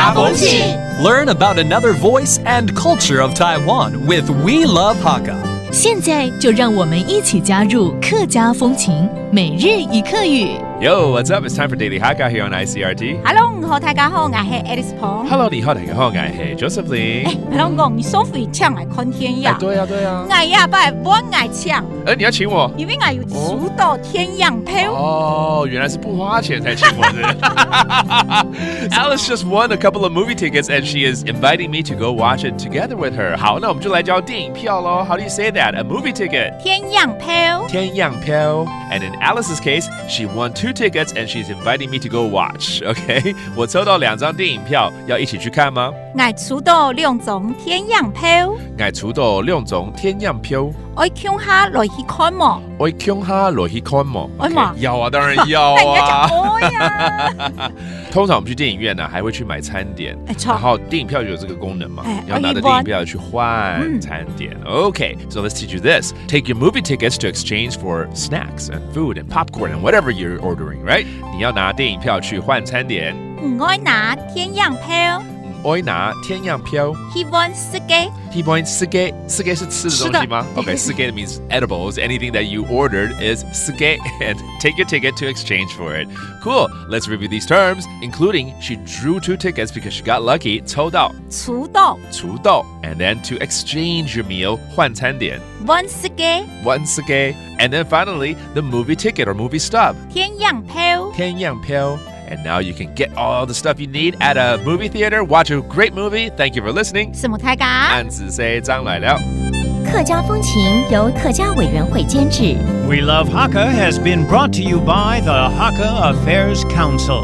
家风情 Learn about another voice and culture of Taiwan with We Love Hakka. 现在就让我们一起加入客家风情每日一课语。Yo, what's up? It's time for Daily Hakka here on ICRT. Hello， 你好，大家好，我是 Alice Pong。Hello， 你好，大家好，我是 Joseph Lee。Hello， 你 Sophie 抢来看天样。对啊。我也不爱抢。你要请我？因为我有出到天样票。哦，原来是不花钱才请我的。Alice just won a couple of movie tickets and she is inviting me to go watch it together with her. 好，那我们就来教电影票咯。How do you say that? A movie ticket. 天样票。天样票。And in Alice's case, she won 2 tickets and she's inviting me to go watch. Okay? 我抽到2张电影票，要一起去看吗？我出到2张天样票。我出到2张天样票。我抢下来去看嘛？我抢下来去看嘛？要啊，当然要啊！通常我们去电影院呢，还会去买餐点，然后电影票就有这个功能嘛，你要拿着电影票去换餐点。Okay, so let's teach you this. Take your movie tickets to exchange for snacks and food and popcorn and whatever you're ordering, right? 你要拿电影票去换餐点。我拿天样票。我拿天样票。He wants 四个是吃的东西吗 ？Okay, 四个 means edibles. Anything that you ordered is 四个 and take your ticket to exchange for it. Cool. Let's review these terms, including she drew 2 tickets because she got lucky. 抽到 and then to exchange your meal 换餐点 one 四个 and then finally the movie ticket or movie stub 天样票 And now you can get all the stuff you need at a movie theater, watch a great movie. Thank you for listening. 什么大家？安子 say 张来了。客家风情由客家委员会监制。 We Love Hakka has been brought to you by the Hakka Affairs Council.